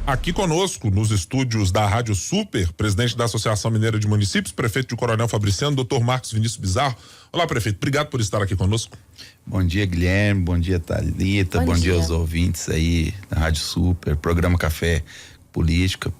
Aqui conosco, nos estúdios da Rádio Super, presidente da Associação Mineira de Municípios, prefeito de Coronel Fabriciano, doutor Marcos Vinícius Bizarro. Olá, prefeito, obrigado por estar aqui conosco. Bom dia, Guilherme, bom dia, Thalita, bom dia aos ouvintes aí da Rádio Super, programa Café Política.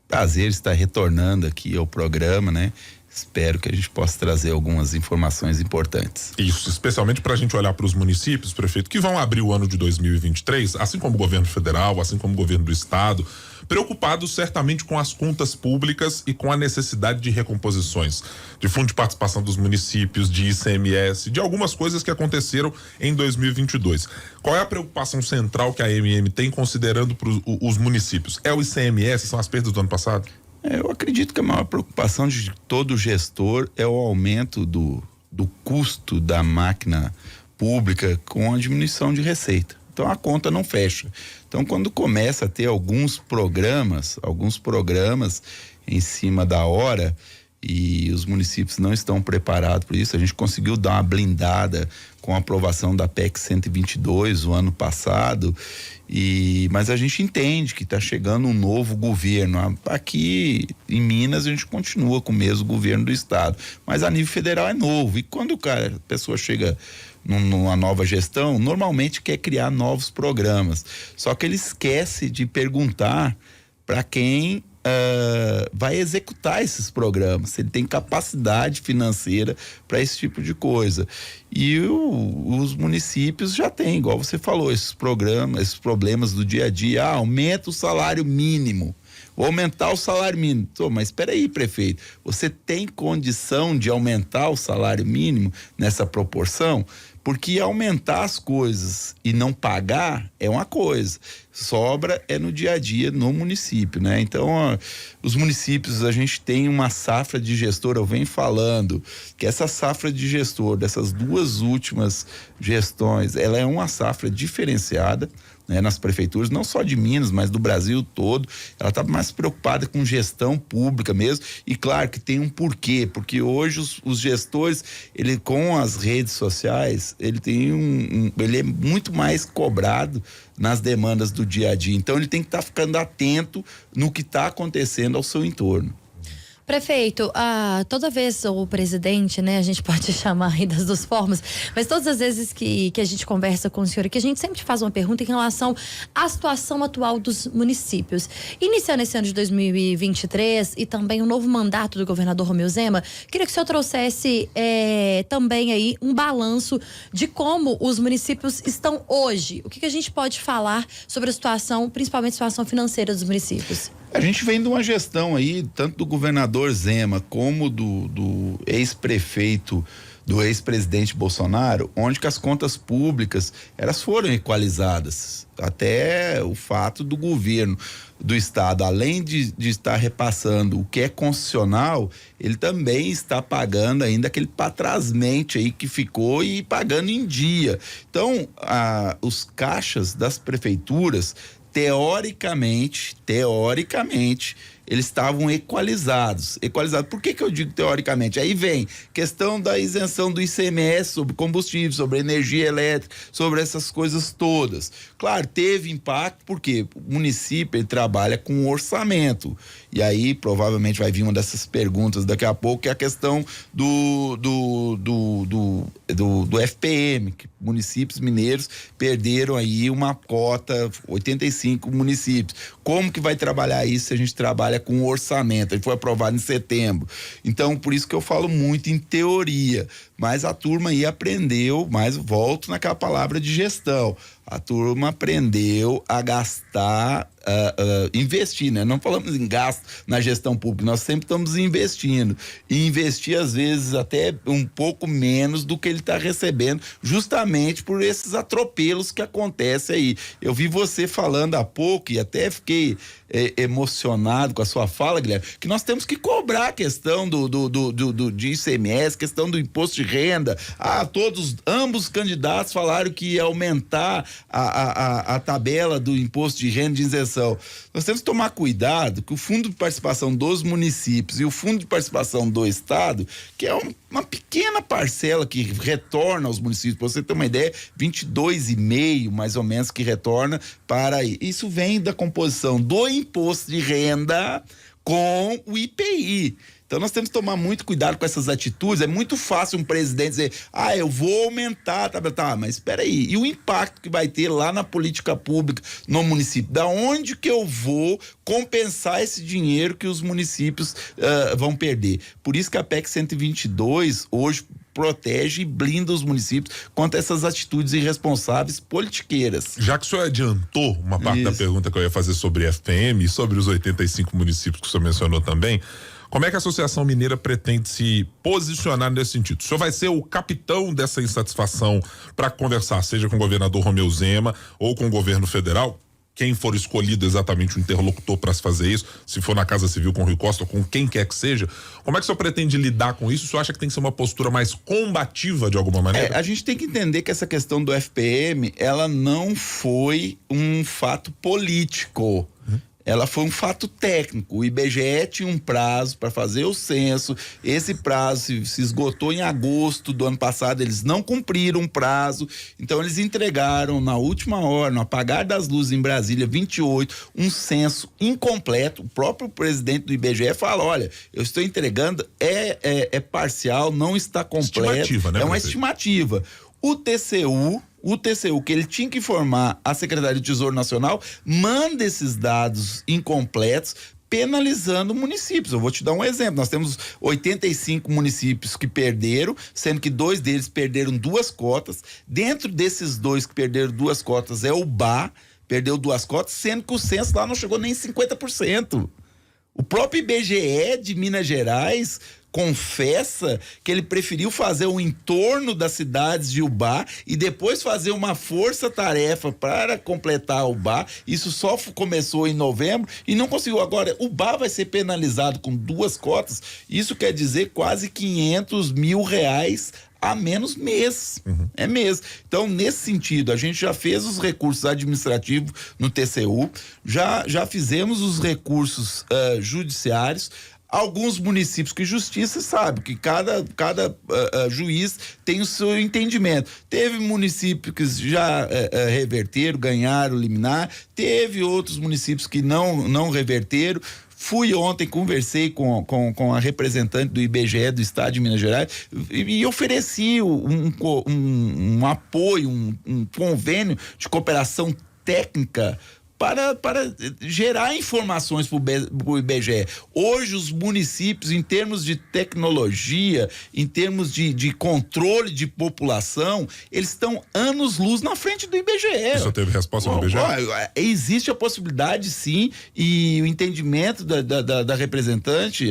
Prazer estar retornando aqui ao programa, né? Espero que a gente possa trazer algumas informações importantes. Isso, especialmente para a gente olhar para os municípios, prefeito, que vão abrir o ano de 2023, assim como o governo federal, assim como o governo do estado, preocupados certamente com as contas públicas e com a necessidade de recomposições, de fundo de participação dos municípios, de ICMS, de algumas coisas que aconteceram em 2022. Qual é a preocupação central que a AMM tem considerando os municípios? É o ICMS, são as perdas do ano passado? Eu acredito que a maior preocupação de todo gestor é o aumento do custo da máquina pública com a diminuição de receita. Então a conta não fecha. Então quando começa a ter alguns programas em cima da hora e os municípios não estão preparados por isso, a gente conseguiu dar uma blindada com a aprovação da PEC 122 o ano passado, mas a gente entende que está chegando um novo governo. Aqui em Minas a gente continua com o mesmo governo do estado, mas a nível federal é novo, e quando a pessoa chega numa nova gestão, normalmente quer criar novos programas, só que ele esquece de perguntar para quem vai executar esses programas, se ele tem capacidade financeira para esse tipo de coisa. E os municípios já têm, igual você falou, esses problemas do dia a dia. Aumenta o salário mínimo, vou aumentar o salário mínimo. Mas espera aí, prefeito, você tem condição de aumentar o salário mínimo nessa proporção? Porque aumentar as coisas e não pagar é uma coisa, sobra é no dia a dia no município, né? Então, os municípios, a gente tem uma safra de gestor, eu venho falando que essa safra de gestor, dessas duas últimas gestões, ela é uma safra diferenciada, né, nas prefeituras, não só de Minas, mas do Brasil todo. Ela está mais preocupada com gestão pública mesmo, e claro que tem um porquê, porque hoje os gestores, ele com as redes sociais, ele tem ele é muito mais cobrado nas demandas do dia a dia, então ele tem que estar ficando atento no que está acontecendo ao seu entorno. Prefeito, toda vez o presidente, né, a gente pode chamar aí das duas formas, mas todas as vezes que a gente conversa com o senhor, que a gente sempre faz uma pergunta em relação à situação atual dos municípios. Iniciando esse ano de 2023 e também o novo mandato do governador Romeu Zema, queria que o senhor trouxesse também aí um balanço de como os municípios estão hoje. O que a gente pode falar sobre a situação, principalmente a situação financeira dos municípios? A gente vem de uma gestão aí, tanto do governador Zema como do ex-prefeito, do ex-presidente Bolsonaro, onde que as contas públicas, elas foram equalizadas. Até o fato do governo do estado, além de estar repassando o que é constitucional, ele também está pagando ainda aquele patrasmente aí que ficou e pagando em dia. Então, os caixas das prefeituras, teoricamente, eles estavam equalizados. Por que eu digo teoricamente? Aí vem questão da isenção do ICMS sobre combustível, sobre energia elétrica, sobre essas coisas todas. Claro, teve impacto porque o município ele trabalha com orçamento. E aí provavelmente vai vir uma dessas perguntas daqui a pouco, que é a questão do FPM, que municípios mineiros perderam aí uma cota, 85 municípios. Como que vai trabalhar isso se a gente trabalha com orçamento? Ele foi aprovado em setembro. Então, por isso que eu falo muito em teoria. Mas a turma aí aprendeu, mas volto naquela palavra de gestão. A turma aprendeu a gastar, investir, né? Não falamos em gasto na gestão pública, nós sempre estamos investindo. E investir, às vezes, até um pouco menos do que ele está recebendo, justamente por esses atropelos que acontecem aí. Eu vi você falando há pouco e até fiquei emocionado com a sua fala, Guilherme, que nós temos que cobrar a questão de ICMS, questão do imposto de renda. Ambos candidatos falaram que ia aumentar a tabela do imposto de renda de isenção. Nós temos que tomar cuidado que o fundo de participação dos municípios e o fundo de participação do Estado, que é uma pequena parcela que retorna aos municípios, para você ter uma ideia, 22,5 mais ou menos que retorna para isso vem da composição do imposto de renda com o IPI. Então nós temos que tomar muito cuidado com essas atitudes. É muito fácil um presidente dizer, eu vou aumentar, tá, mas espera aí, e o impacto que vai ter lá na política pública no município? Da onde que eu vou compensar esse dinheiro que os municípios vão perder? Por isso que a PEC 122 hoje protege e blinda os municípios contra essas atitudes irresponsáveis politiqueiras. Já que o senhor adiantou uma parte da pergunta que eu ia fazer sobre FPM e sobre os 85 municípios que o senhor mencionou também, como é que a Associação Mineira pretende se posicionar nesse sentido? O senhor vai ser o capitão dessa insatisfação para conversar, seja com o governador Romeu Zema ou com o governo federal? Quem for escolhido exatamente o interlocutor para se fazer isso, se for na Casa Civil com o Rui Costa ou com quem quer que seja, como é que o senhor pretende lidar com isso? O senhor acha que tem que ser uma postura mais combativa de alguma maneira? A gente tem que entender que essa questão do FPM, ela não foi um fato político. Ela foi um fato técnico. O IBGE tinha um prazo para fazer o censo. Esse prazo se esgotou em agosto do ano passado. Eles não cumpriram o prazo. Então, eles entregaram na última hora, no apagar das luzes em Brasília, 28, um censo incompleto. O próprio presidente do IBGE fala, olha, eu estou entregando, é parcial, não está completo. Estimativa, né, é uma estimativa. O TCU, que ele tinha que informar a Secretaria do Tesouro Nacional, manda esses dados incompletos, penalizando municípios. Eu vou te dar um exemplo. Nós temos 85 municípios que perderam, sendo que 2 deles perderam 2 cotas. Dentro desses 2 que perderam 2 cotas é o BA, perdeu 2 cotas, sendo que o censo lá não chegou nem 50%. O próprio IBGE de Minas Gerais confessa que ele preferiu fazer o entorno das cidades de Ubá e depois fazer uma força-tarefa para completar Ubá. Isso só começou em novembro e não conseguiu. Agora, Ubá vai ser penalizado com 2 cotas. Isso quer dizer quase R$500 mil a menos mês. É mês. Então, nesse sentido, a gente já fez os recursos administrativos no TCU, já fizemos os recursos judiciários. Alguns municípios que justiça sabe que cada juiz tem o seu entendimento. Teve municípios que já reverteram, ganharam liminar, teve outros municípios que não reverteram. Fui ontem, conversei com a representante do IBGE do Estado de Minas Gerais e ofereci um apoio, um convênio de cooperação técnica para gerar informações para o IBGE. Hoje, os municípios, em termos de tecnologia, em termos de controle de população, eles estão anos-luz na frente do IBGE. Você teve resposta do IBGE? Existe a possibilidade, sim, e o entendimento da representante,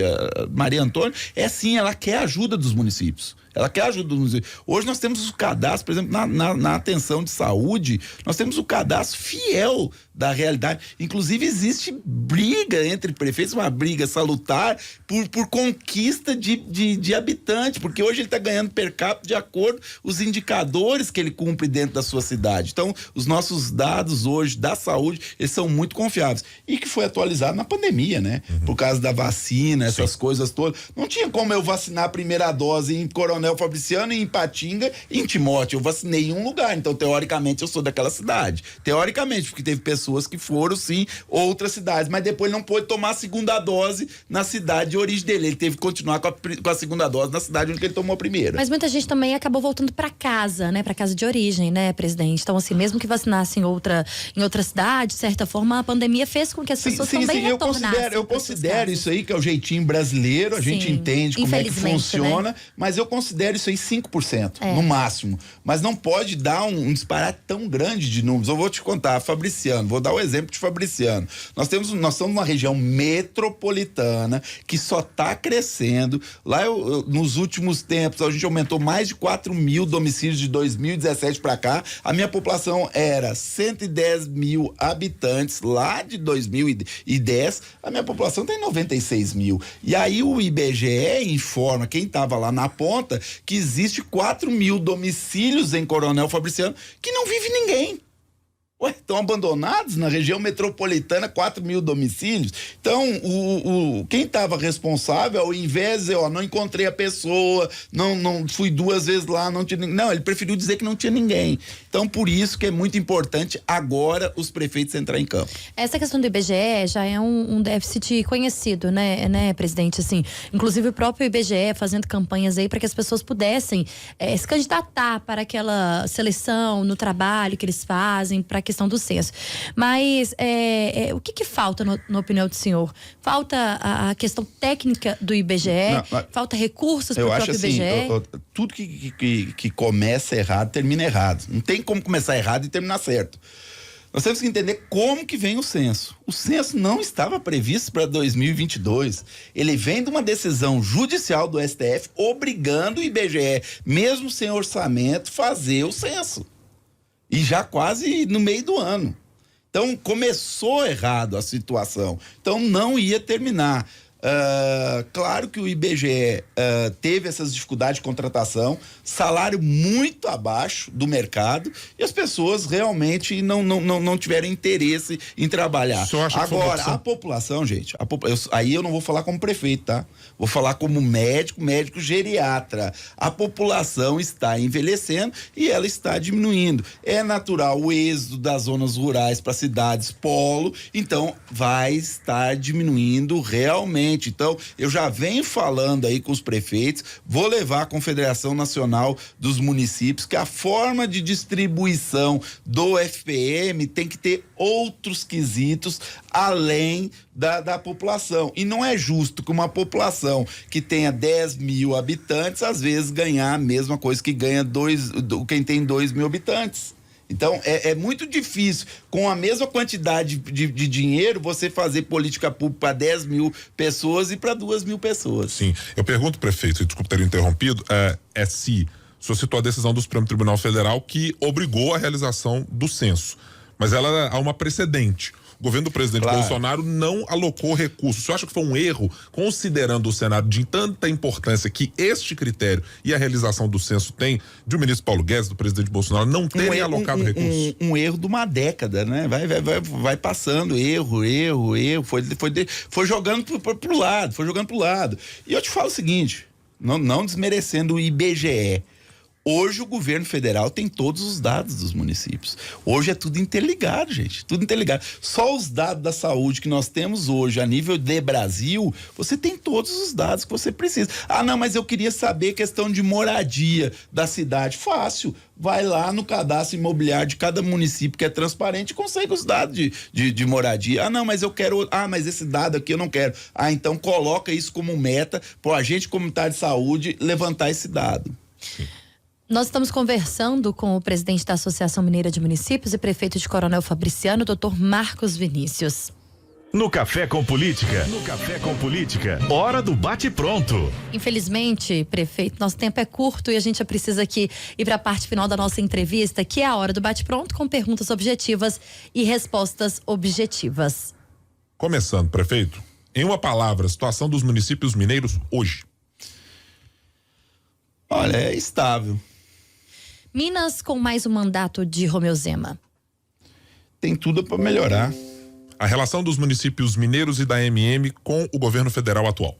Maria Antônia, sim, ela quer a ajuda dos municípios. Ela quer ajuda dos municípios. Hoje nós temos o cadastro, por exemplo, na atenção de saúde, nós temos o cadastro fiel da realidade. Inclusive, existe briga entre prefeitos, uma briga salutar por conquista de habitante, porque hoje ele está ganhando per capita de acordo com os indicadores que ele cumpre dentro da sua cidade. Então, os nossos dados hoje da saúde, eles são muito confiáveis. E que foi atualizado na pandemia, né? Por causa da vacina, essas coisas todas. Não tinha como eu vacinar a primeira dose em Coronel Fabriciano, em Ipatinga e em Timóteo. Eu vacinei em um lugar, então teoricamente eu sou daquela cidade. Teoricamente, porque teve pessoas que foram sim outras cidades, mas depois não pôde tomar a segunda dose na cidade de origem dele. Ele teve que continuar com a segunda dose na cidade onde ele tomou a primeira. Mas muita gente também acabou voltando para casa, né? Para casa de origem, né, presidente? Então, assim, mesmo que vacinasse em outra cidade, de certa forma, a pandemia fez com que as pessoas também retornassem. Eu considero isso aí, que é o jeitinho brasileiro, a gente entende como é que funciona, né? Mas eu considero isso aí 5%, no máximo. Mas não pode dar um disparate tão grande de números. Eu vou te contar, Fabriciano, vou dar o exemplo de Fabriciano. Nós estamos numa região metropolitana que só está crescendo. Lá, nos últimos tempos, a gente aumentou mais de 4 mil domicílios de 2017 para cá. A minha população era 110 mil habitantes lá de 2010. A minha população tem 96 mil. E aí o IBGE informa, quem estava lá na ponta, que existe 4 mil domicílios em Coronel Fabriciano que não vive ninguém. Ué, estão abandonados na região metropolitana, 4 mil domicílios. Então, quem estava responsável, ao invés de, não encontrei a pessoa, não fui 2 vezes lá, não tinha ninguém. Não, ele preferiu dizer que não tinha ninguém. Então, por isso que é muito importante agora os prefeitos entrarem em campo. Essa questão do IBGE já é um déficit conhecido, né, presidente? Assim, inclusive o próprio IBGE fazendo campanhas aí para que as pessoas pudessem se candidatar para aquela seleção no trabalho que eles fazem, para questão do censo. Mas o que falta na opinião do senhor? Falta a questão técnica do IBGE? Falta recursos para o próprio IBGE? Tudo que começa errado, termina errado. Não tem como começar errado e terminar certo. Nós temos que entender como que vem o censo. O censo não estava previsto para 2022. Ele vem de uma decisão judicial do STF obrigando o IBGE, mesmo sem orçamento, fazer o censo. E já quase no meio do ano. Então, começou errado a situação. Então, não ia terminar. Claro que o IBGE teve essas dificuldades de contratação, salário muito abaixo do mercado, e as pessoas realmente não tiveram interesse em trabalhar. Agora, a população, gente, aí eu não vou falar como prefeito, tá? Vou falar como médico geriatra. A população está envelhecendo e ela está diminuindo. É natural o êxodo das zonas rurais para cidades polo, então vai estar diminuindo realmente. Então, eu já venho falando aí com os prefeitos, vou levar à Confederação Nacional dos Municípios que a forma de distribuição do FPM tem que ter outros quesitos além da população. E não é justo que uma população que tenha 10 mil habitantes, às vezes, ganhar a mesma coisa que ganha quem tem 2 mil habitantes. Então, é muito difícil, com a mesma quantidade de dinheiro, você fazer política pública para 10 mil pessoas e para 2 mil pessoas. Sim. Eu pergunto, prefeito, desculpe ter interrompido, se o senhor citou a decisão do Supremo Tribunal Federal que obrigou a realização do censo, mas ela há uma precedente. O governo do presidente Bolsonaro não alocou recursos. O senhor acha que foi um erro, considerando o cenário de tanta importância que este critério e a realização do censo tem, de o ministro Paulo Guedes, do presidente Bolsonaro, não terem alocado recursos? Um erro de uma década, né? Vai passando, erro, foi jogando pro lado. E eu te falo o seguinte, não desmerecendo o IBGE, hoje o governo federal tem todos os dados dos municípios. Hoje é tudo interligado, gente. Tudo interligado. Só os dados da saúde que nós temos hoje a nível de Brasil, você tem todos os dados que você precisa. Não, mas eu queria saber questão de moradia da cidade. Fácil. Vai lá no cadastro imobiliário de cada município que é transparente e consegue os dados de moradia. Não, mas eu quero... mas esse dado aqui eu não quero. Então coloca isso como meta para o agente comunitário de saúde levantar esse dado. Sim. Nós estamos conversando com o presidente da Associação Mineira de Municípios e prefeito de Coronel Fabriciano, Dr. Marcos Vinícius. No Café com Política. Hora do bate-pronto. Infelizmente, prefeito, nosso tempo é curto e a gente já precisa aqui ir para a parte final da nossa entrevista, que é a hora do bate-pronto, com perguntas objetivas e respostas objetivas. Começando, prefeito, em uma palavra, a situação dos municípios mineiros hoje. Olha, é estável. Minas com mais um mandato de Romeu Zema. Tem tudo para melhorar. A relação dos municípios mineiros e da MM com o governo federal atual.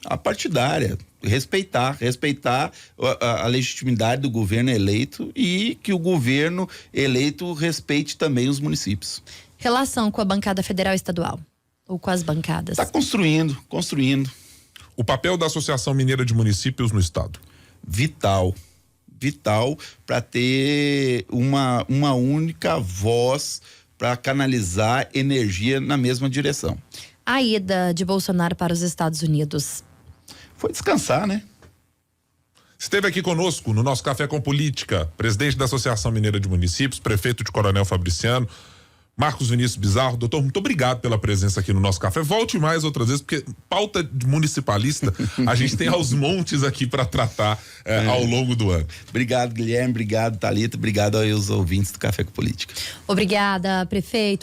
A partidária. Respeitar a legitimidade do governo eleito e que o governo eleito respeite também os municípios. Relação com a bancada federal e estadual. Ou com as bancadas. Está construindo. O papel da Associação Mineira de Municípios no estado. Vital para ter uma única voz para canalizar energia na mesma direção. A ida de Bolsonaro para os Estados Unidos. Foi descansar, né? Esteve aqui conosco no nosso Café com Política, presidente da Associação Mineira de Municípios, prefeito de Coronel Fabriciano, Marcos Vinícius Bizarro. Doutor, muito obrigado pela presença aqui no nosso café. Volte mais outras vezes, porque pauta de municipalista a gente tem aos montes aqui para tratar ao longo do ano. Obrigado, Guilherme. Obrigado, Thalita. Obrigado aos ouvintes do Café com Política. Obrigada, prefeito.